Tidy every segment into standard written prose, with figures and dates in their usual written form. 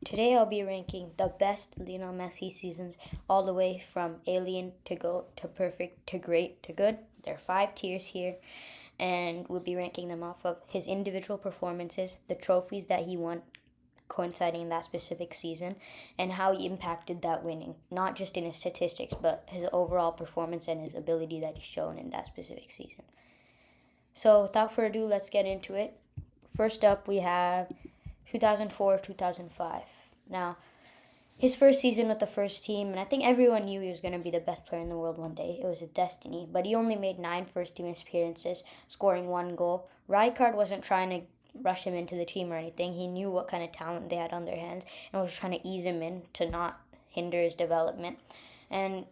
Today I'll be ranking the best Lionel Messi seasons all the way from alien to GOAT to perfect to great to good. There are 5 tiers here, and we'll be ranking them off of his individual performances, the trophies that he won coinciding in that specific season, and how he impacted that winning, not just in his statistics, but his overall performance and his ability that he's shown in that specific season. So without further ado, let's get into it. First up, we have 2004-2005. Now, his first season with the first team, and I think everyone knew he was going to be the best player in the world one day. It was a destiny. But he only made 9 first-team appearances, scoring 1 goal. Rijkaard wasn't trying to rush him into the team or anything. He knew what kind of talent they had on their hands and was trying to ease him in to not hinder his development. And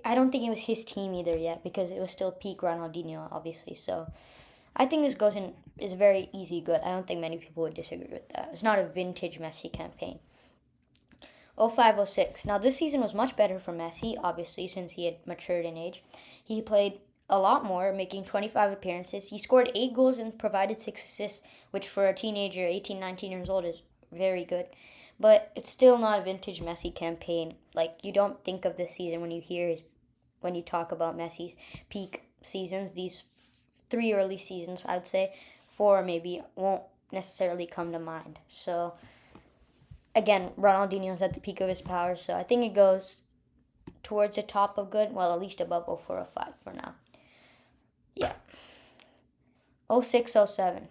I don't think it was his team either yet because it was still peak Ronaldinho, obviously. So I think this goes in is very easy good. I don't think many people would disagree with that. It's not a vintage Messi campaign. 05-06. Now this season was much better for Messi, obviously, since he had matured in age. He played a lot more, making 25 appearances. He scored 8 goals and provided 6 assists, which for a teenager, 18, 19 years old, is very good. But it's still not a vintage Messi campaign. Like, you don't think of this season when you talk about Messi's peak seasons. These 3 early seasons, I would say, 4 maybe, won't necessarily come to mind. So again, Ronaldinho's at the peak of his powers, so I think it goes towards the top of good, well, at least above 04-05 for now. Yeah. 06-07.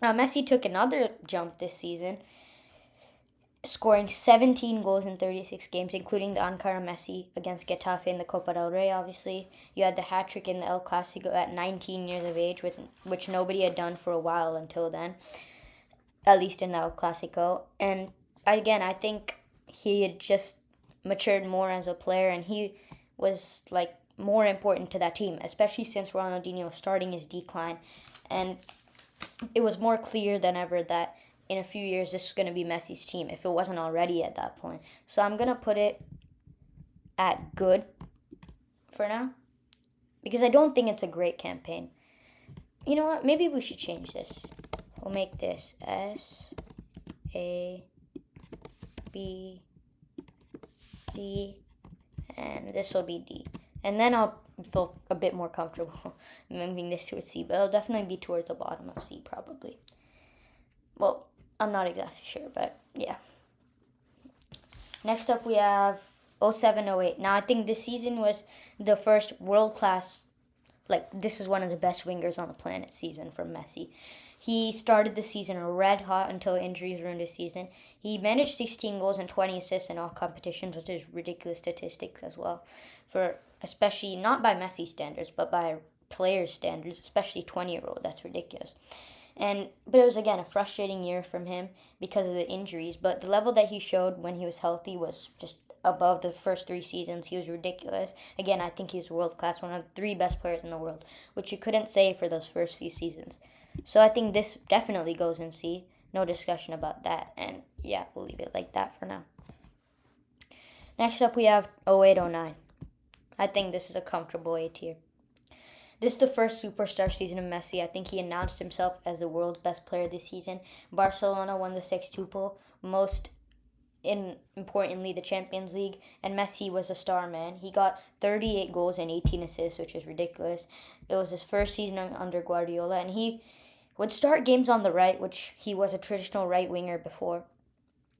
Now, Messi took another jump this season, scoring 17 goals in 36 games, including the Ankara Messi against Getafe in the Copa del Rey, obviously. You had the hat-trick in the El Clasico at 19 years of age, which nobody had done for a while until then, at least in the El Clasico. And again, I think he had just matured more as a player, and he was like more important to that team, especially since Ronaldinho was starting his decline. And it was more clear than ever that in a few years this was going to be Messi's team, if it wasn't already at that point. So I'm going to put it at good for now, because I don't think it's a great campaign. You know what? Maybe we should change this. We'll make this S A B C, and this will be D. And then I'll feel a bit more comfortable moving this to a C, but it'll definitely be towards the bottom of C, probably. Well, I'm not exactly sure, but yeah. Next up, we have 07-08. Now, I think this season was the first world-class, this is one of the best wingers on the planet season for Messi. He started the season red hot until injuries ruined his season. He managed 16 goals and 20 assists in all competitions, which is ridiculous statistics as well. For especially not by Messi standards, but by players' standards, especially 20-year-old. That's ridiculous. But it was again a frustrating year from him because of the injuries. But the level that he showed when he was healthy was just above the first 3 seasons. He was ridiculous. Again, I think he was world class, one of the 3 best players in the world, which you couldn't say for those first few seasons. So I think this definitely goes in C. No discussion about that. And yeah, we'll leave it like that for now. Next up, we have 08-09. I think this is a comfortable A tier. This is the first superstar season of Messi. I think he announced himself as the world's best player this season. Barcelona won the sextuple, most importantly the Champions League, and Messi was a star man. He got 38 goals and 18 assists, which is ridiculous. It was his first season under Guardiola, and he would start games on the right, which he was a traditional right winger before,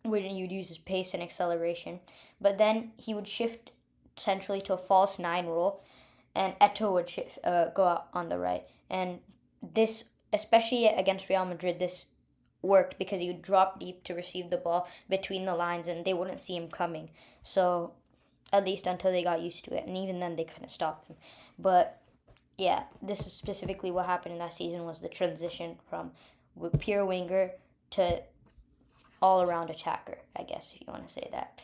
where you'd use his pace and acceleration. But then he would shift centrally to a false 9 role, and Eto'o would go out on the right. And this, especially against Real Madrid, this worked because he would drop deep to receive the ball between the lines, and they wouldn't see him coming. So, at least until they got used to it, and even then they couldn't stop him. But yeah, this is specifically what happened in that season was the transition from pure winger to all-around attacker, I guess, if you want to say that.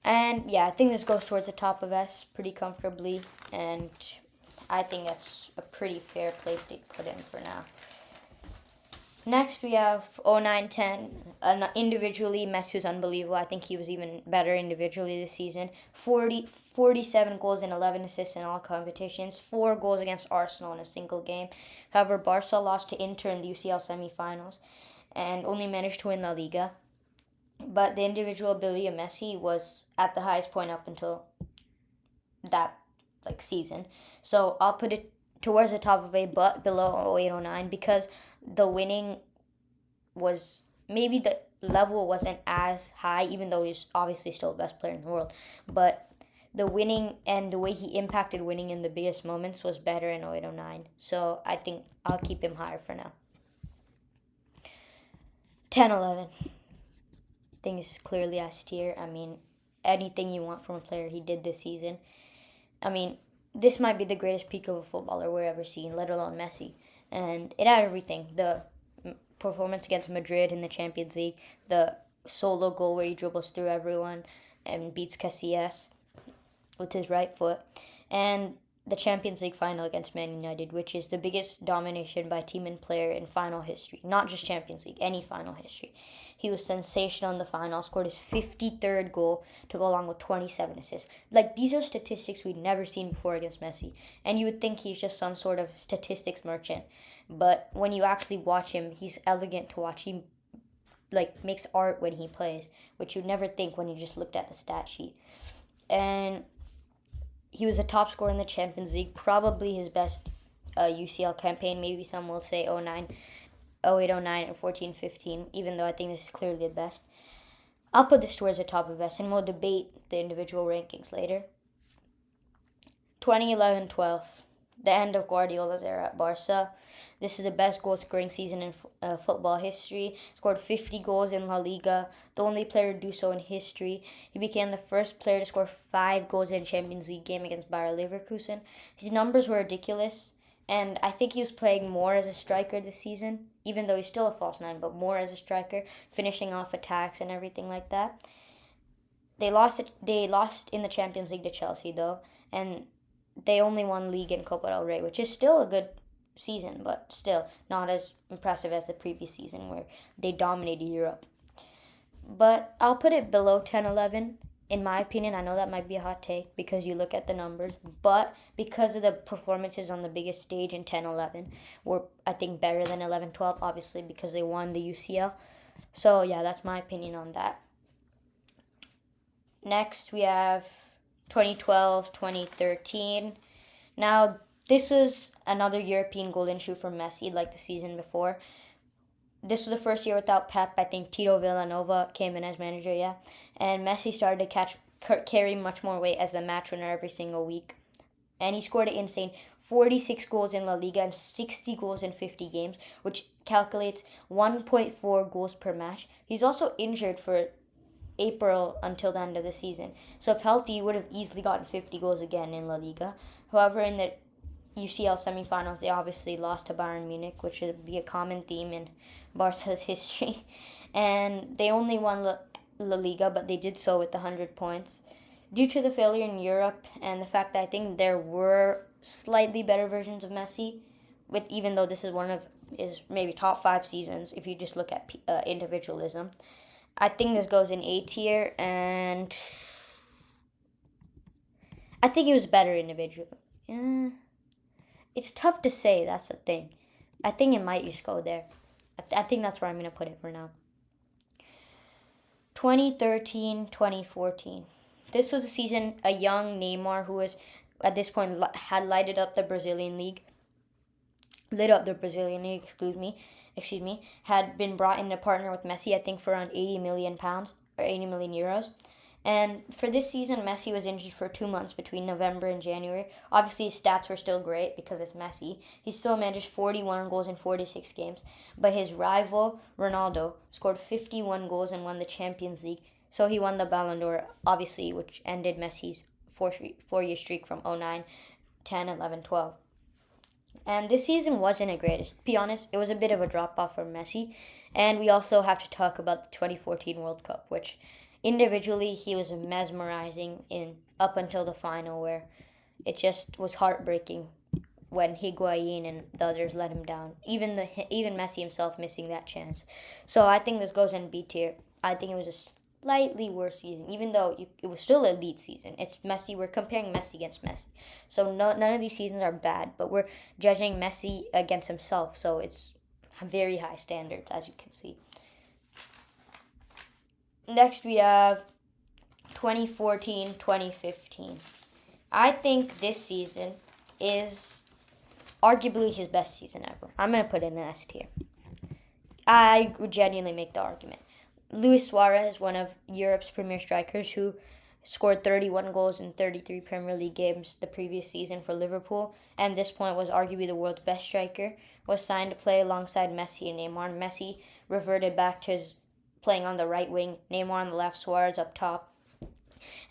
And yeah, I think this goes towards the top of S pretty comfortably, and I think that's a pretty fair place to put in for now. Next, we have 09-10. Individually, Messi was unbelievable. I think he was even better individually this season. 47 goals and 11 assists in all competitions. 4 goals against Arsenal in a single game. However, Barca lost to Inter in the UCL semifinals and only managed to win La Liga. but the individual ability of Messi was at the highest point up until that season. So I'll put it towards the top of A, but below 0809 because the winning was maybe the level wasn't as high, even though he's obviously still the best player in the world. But the winning and the way he impacted winning in the biggest moments was better in 0809. So I think I'll keep him higher for now. 10-11. I think this is clearly S tier. I mean, anything you want from a player he did this season. I mean, this might be the greatest peak of a footballer we've ever seen, let alone Messi. And it had everything. The performance against Madrid in the Champions League, the solo goal where he dribbles through everyone and beats Casillas with his right foot, and the Champions League final against Man United, which is the biggest domination by team and player in final history. Not just Champions League, any final history. He was sensational in the final, scored his 53rd goal to go along with 27 assists. These are statistics we'd never seen before against Messi. And you would think he's just some sort of statistics merchant. But when you actually watch him, he's elegant to watch. He makes art when he plays, which you'd never think when you just looked at the stat sheet. And he was a top scorer in the Champions League, probably his best UCL campaign. Maybe some will say 09, 08, 09, or 14, 15, even though I think this is clearly the best. I'll put this towards the top of S, and we'll debate the individual rankings later. 2011-12, the end of Guardiola's era at Barca. This is the best goal-scoring season in football history. Scored 50 goals in La Liga, the only player to do so in history. He became the first player to score 5 goals in a Champions League game against Bayer Leverkusen. His numbers were ridiculous, and I think he was playing more as a striker this season, even though he's still a false nine, but more as a striker, finishing off attacks and everything like that. They lost in the Champions League to Chelsea, though, and they only won League and Copa del Rey, which is still a good season, but still not as impressive as the previous season where they dominated Europe. But I'll put it below 10-11. In my opinion, I know that might be a hot take because you look at the numbers, but because of the performances on the biggest stage in 10-11 were, I think, better than 11-12, obviously, because they won the UCL. So, yeah, that's my opinion on that. Next, we have 2012-2013. Now, this was another European golden shoe for Messi, like the season before. This was the first year without Pep. I think Tito Villanova came in as manager, yeah. And Messi started to carry much more weight as the match winner every single week. And he scored an insane 46 goals in La Liga and 60 goals in 50 games, which calculates 1.4 goals per match. He's also injured for April until the end of the season. So if healthy, he would have easily gotten 50 goals again in La Liga. However, in the UCL semifinals, they obviously lost to Bayern Munich, which would be a common theme in Barca's history. And they only won La Liga, but they did so with 100 points. Due to the failure in Europe and the fact that I think there were slightly better versions of Messi, even though this is one of his maybe top 5 seasons, if you just look at individualism, I think this goes in A tier, and I think he was better individually. Yeah. It's tough to say, that's the thing. I think it might just go there. I think that's where I'm going to put it for now. 2013-2014. This was a season a young Neymar, who was at this point had lit up the Brazilian league, had been brought in to partner with Messi, I think for around 80 million pounds or 80 million euros. And for this season, Messi was injured for 2 months between November and January. Obviously, his stats were still great because it's Messi. He still managed 41 goals in 46 games. But his rival, Ronaldo, scored 51 goals and won the Champions League. So he won the Ballon d'Or, obviously, which ended Messi's four-year streak from 09, 10, 11, 12. And this season wasn't the greatest. To be honest, it was a bit of a drop-off for Messi. And we also have to talk about the 2014 World Cup, which individually he was mesmerizing up until the final, where it just was heartbreaking when Higuain and the others let him down. Even Messi himself missing that chance. So I think this goes in B tier. I think it was a slightly worse season, even though it was still an elite season. It's Messi. We're comparing Messi against Messi. So none of these seasons are bad, but we're judging Messi against himself. So it's very high standards, as you can see. Next we have 2014-2015. I think this season is arguably his best season ever. I'm going to put in an S tier. I would genuinely make the argument. Luis Suarez, one of Europe's premier strikers who scored 31 goals in 33 Premier League games the previous season for Liverpool, and at this point was arguably the world's best striker, was signed to play alongside Messi and Neymar. Messi reverted back to his playing on the right wing, Neymar on the left, Suarez up top.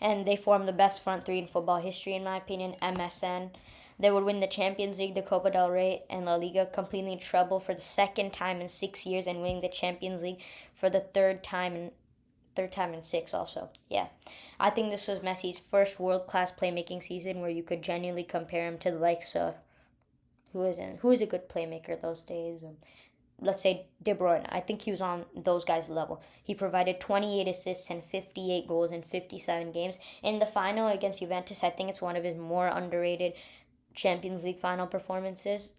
And they formed the best front three in football history, in my opinion, MSN. They would win the Champions League, the Copa del Rey, and La Liga, completely in trouble for the second time in 6 years, and winning the Champions League for the third time in 6 also. Yeah. I think this was Messi's first world-class playmaking season where you could genuinely compare him to the likes of who is a good playmaker those days. Let's say De Bruyne. I think he was on those guys' level. He provided 28 assists and 58 goals in 57 games. In the final against Juventus, I think it's one of his more underrated Champions League final performances,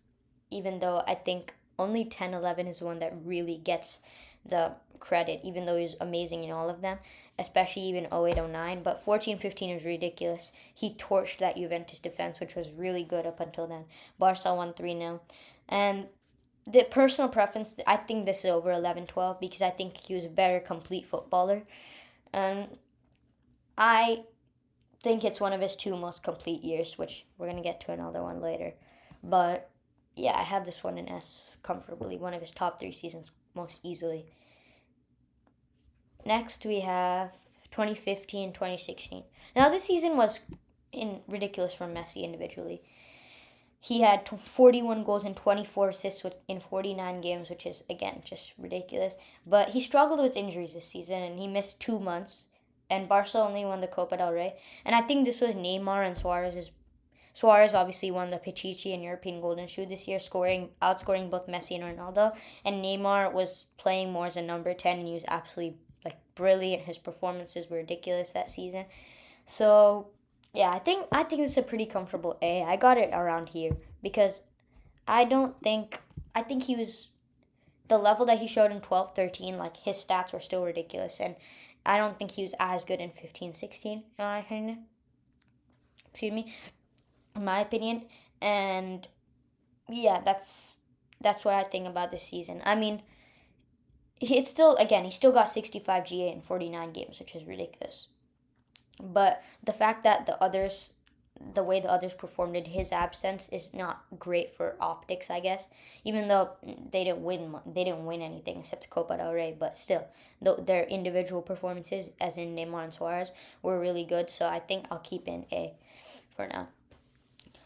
even though I think only 10-11 is the one that really gets the credit, even though he's amazing in all of them, especially even 08-09. But 14-15 is ridiculous. He torched that Juventus defense, which was really good up until then. Barca won 3-0. And the personal preference, I think this is over 11-12 because I think he was a better complete footballer. And I think it's one of his 2 most complete years, which we're going to get to another one later. But yeah, I have this one in S comfortably, one of his top 3 seasons most easily. Next we have 2015-2016. Now this season was ridiculous for Messi individually. He had 41 goals and 24 assists in 49 games, which is, again, just ridiculous. But he struggled with injuries this season, and he missed 2 months. And Barca only won the Copa del Rey. And I think this was Neymar and Suarez's. Suarez obviously won the Pichichi and European Golden Shoe this year, outscoring both Messi and Ronaldo. And Neymar was playing more as a number 10, and he was absolutely brilliant. His performances were ridiculous that season. So yeah, I think this is a pretty comfortable A. I got it around here because I think he was the level that he showed in 12-13, his stats were still ridiculous, and I don't think he was as good in 15-16 in my opinion. Excuse me. In my opinion. And yeah, that's what I think about this season. I mean, he still got 65 GA in 49 games, which is ridiculous. But the fact that the way the others performed in his absence is not great for optics, I guess. Even though they didn't win anything except the Copa del Rey, but still, their individual performances, as in Neymar and Suarez, were really good. So I think I'll keep in A for now.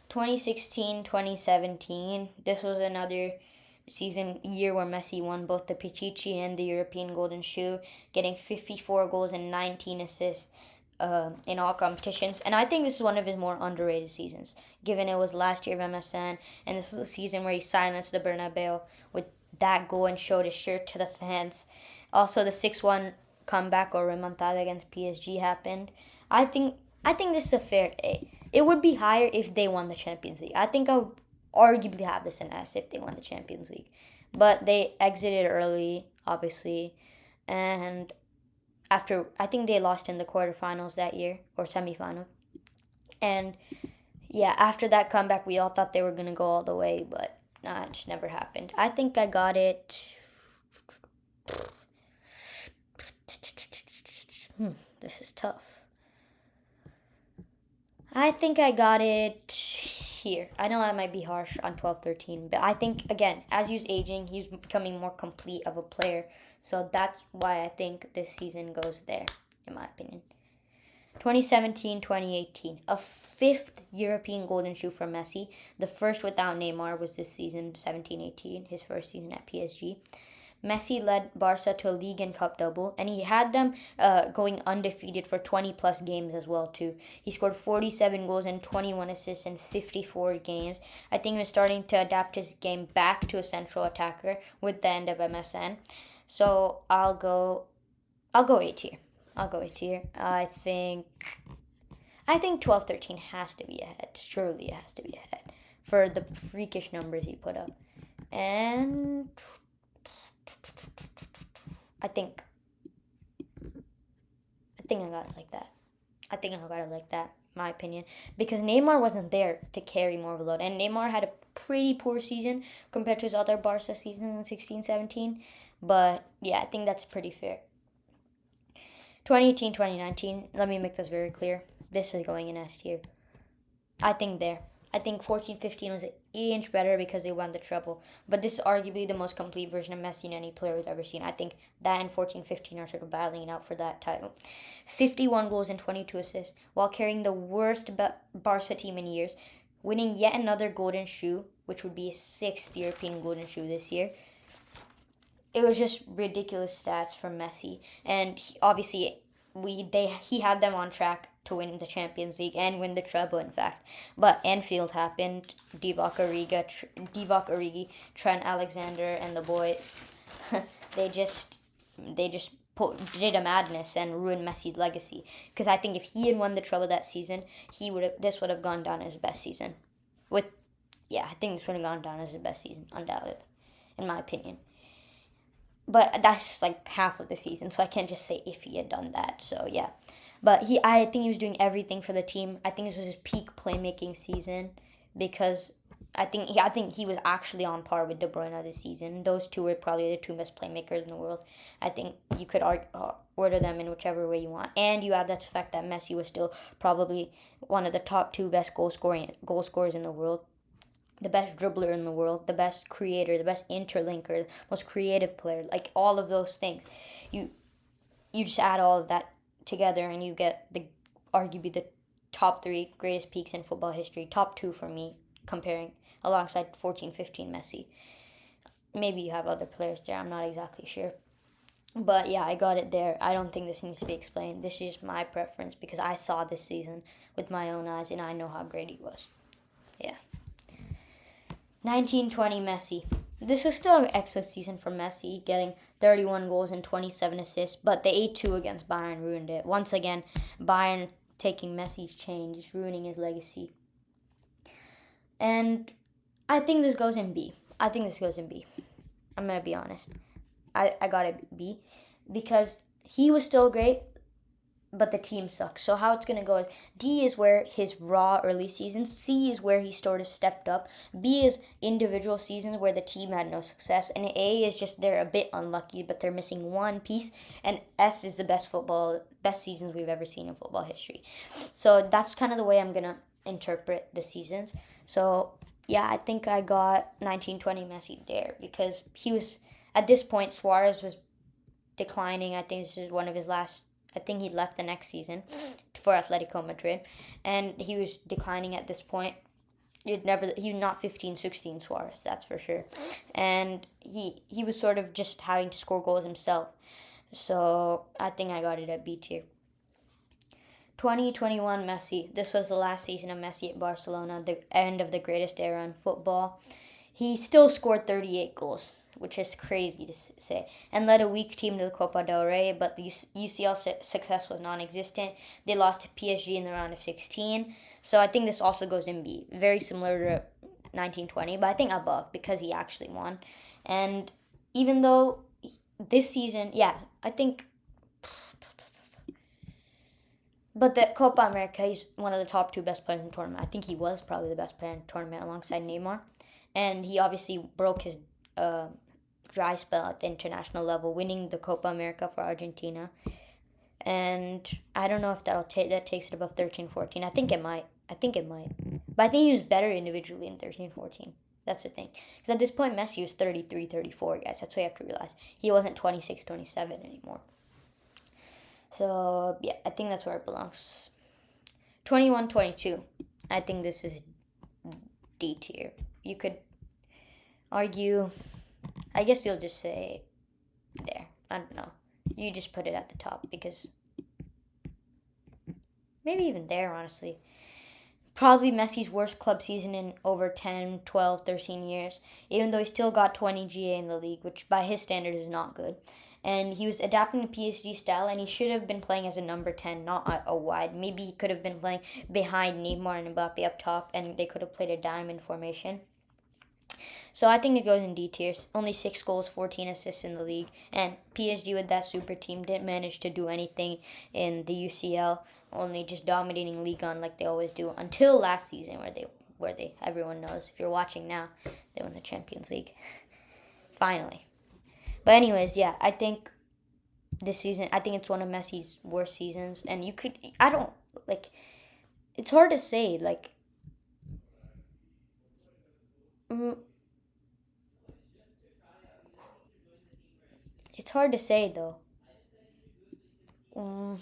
2016-2017. This was another year where Messi won both the Pichichi and the European Golden Shoe, getting 54 goals and 19 assists in all competitions. And I think this is one of his more underrated seasons, given it was last year of MSN, and this was a season where he silenced the Bernabeu with that goal and showed his shirt to the fans. Also, the 6-1 comeback or remontada against PSG happened. I think this is a fair A. It would be higher if they won the Champions League. I think I would arguably have this in S if they won the Champions League. But they exited early, obviously, and I think they lost in the quarterfinals that year, or semifinal. And yeah, after that comeback, we all thought they were going to go all the way, but nah, it just never happened. I think I got it. This is tough. I think I got it here. I know that might be harsh on 12-13, but I think, again, as he's aging, he's becoming more complete of a player. So that's why I think this season goes there, in my opinion. 2017-2018, a 5th European Golden Shoe for Messi. The first without Neymar was this season, 17-18, his first season at PSG. Messi led Barca to a league and cup double, and he had them going undefeated for 20-plus games as well, too. He scored 47 goals and 21 assists in 54 games. I think he was starting to adapt his game back to a central attacker with the end of MSN. So I'll go A tier. I think 12-13 has to be ahead. Surely it has to be ahead for the freakish numbers he put up. And I think think I got it like that. My opinion. Because Neymar wasn't there to carry more of a load. And Neymar had a pretty poor season compared to his other Barca seasons in 16-17. But yeah, I think that's pretty fair. 2018-2019, let me make this very clear. This is going in S tier. I think 14-15 was an inch better because they won the treble. But this is arguably the most complete version of Messi any player has ever seen. I think that and 14-15 are sort of battling it out for that title. 51 goals and 22 assists while carrying the worst Barca team in years, winning yet another golden shoe, which would be a 6th European golden shoe this year. It was just ridiculous stats from Messi, and obviously he had them on track to win the Champions League and win the treble, in fact. But Anfield happened. Divock Origi, Trent Alexander, and the boys, they just did a madness and ruined Messi's legacy. Because I think if he had won the treble that season, this would have gone down as his best season. I think this would have gone down as his best season, undoubtedly, in my opinion. But that's like half of the season, so I can't just say if he had done that. So yeah, but I think he was doing everything for the team. I think this was his peak playmaking season because I think he was actually on par with De Bruyne this season. Those two were probably the two best playmakers in the world. I think you could order them in whichever way you want, and you add that fact that Messi was still probably one of the top 2 best goal scorers in the world. The best dribbler in the world, the best creator, the best interlinker, the most creative player, like all of those things. You just add all of that together and you get arguably the top 3 greatest peaks in football history. Top 2 for me, comparing alongside 14-15 Messi. Maybe you have other players there, I'm not exactly sure. But yeah, I got it there. I don't think this needs to be explained. This is just my preference because I saw this season with my own eyes and I know how great he was. Yeah. 19-20 Messi. This was still an excellent season for Messi, getting 31 goals and 27 assists, but the 8-2 against Bayern ruined it. Once again, Bayern taking Messi's change, ruining his legacy. And I think this goes in B. I'm going to be honest. I got a B because he was still great, but the team sucks. So how it's going to go is D is where his raw early seasons, C is where he sort of stepped up, B is individual seasons where the team had no success, and A is just they're a bit unlucky, but they're missing one piece, and S is the best seasons we've ever seen in football history. So that's kind of the way I'm going to interpret the seasons. So yeah, I think I got 19-20 Messi there because he was, at this point, Suarez was declining. I think this is one of his last. I think he left the next season for Atletico Madrid, and he was declining at this point. He was not 15-16 Suarez, that's for sure. And he was sort of just having to score goals himself. So I think I got it at B tier. 2021 Messi. This was the last season of Messi at Barcelona, the end of the greatest era in football. He still scored 38 goals, which is crazy to say, and led a weak team to the Copa del Rey, but the UCL success was non-existent. They lost to PSG in the round of 16, so I think this also goes in B. Very similar to 1920, but I think above because he actually won. And even though this season, I think... But the Copa America, he's one of the top 2 best players in the tournament. I think he was probably the best player in the tournament alongside Neymar. And he obviously broke his dry spell at the international level, winning the Copa America for Argentina. And I don't know if that takes it above 13-14. I think it might. But I think he was better individually in 13-14. That's the thing. Because at this point, Messi was 33-34, guys. That's what you have to realize. He wasn't 26-27 anymore. So, yeah, I think that's where it belongs. 21-22. I think this is D tier. You could argue, I guess you'll just say there. I don't know. You just put it at the top because maybe even there, honestly. Probably Messi's worst club season in over 10, 12, 13 years, even though he still got 20 GA in the league, which by his standard is not good. And he was adapting to PSG style, and he should have been playing as a number 10, not a wide. Maybe he could have been playing behind Neymar and Mbappe up top, and they could have played a diamond formation. So I think it goes in D tiers. Only 6 goals, 14 assists in the league. And PSG with that super team didn't manage to do anything in the UCL, only just dominating Ligue 1 like they always do until last season where they everyone knows, if you're watching now, they won the Champions League. Finally. But anyways, yeah, I think this season, I think it's one of Messi's worst seasons, and I don't like, it's hard to say, like, mm, it's hard to say though. Mm,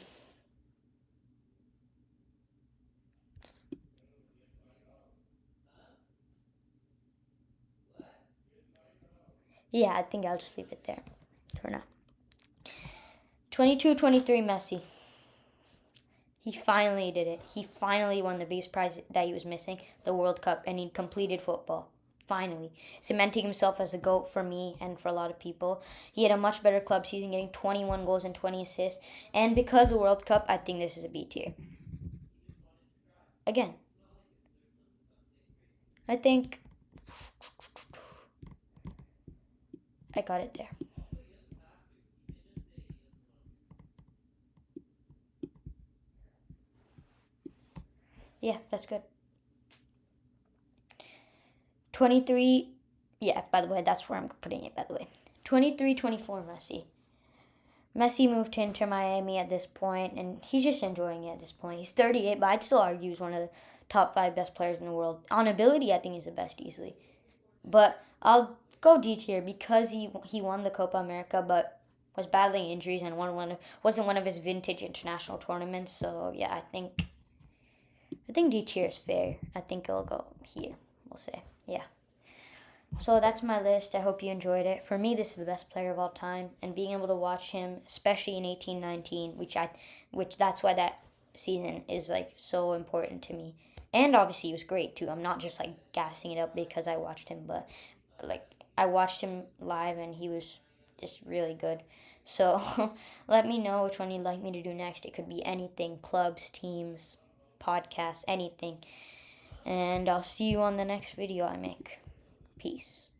yeah, I think I'll just leave it there for now. 22-23 Messi. He finally did it. He finally won the biggest prize that he was missing, the World Cup, and he completed football. Finally. Cementing himself as a GOAT for me and for a lot of people. He had a much better club season, getting 21 goals and 20 assists. And because of the World Cup, I think this is a B tier. Again, I think I got it there. Yeah, that's good. 23. Yeah, by the way, that's where I'm putting it, by the way. 23-24 Messi. Messi moved to Inter Miami at this point, and he's just enjoying it at this point. He's 38, but I'd still argue he's one of the top 5 best players in the world. On ability, I think he's the best easily. But I'll go D tier because he won the Copa America, but was battling injuries and wasn't one of his vintage international tournaments. So yeah, I think D tier is fair. I think it'll go here. We'll say, yeah. So that's my list. I hope you enjoyed it. For me, this is the best player of all time, and being able to watch him, especially in 18-19, which that's why that season is like so important to me. And obviously, he was great too. I'm not just like gassing it up because I watched him, but like I watched him live, and he was just really good. So let me know which one you'd like me to do next. It could be anything, clubs, teams, podcasts, anything. And I'll see you on the next video I make. Peace.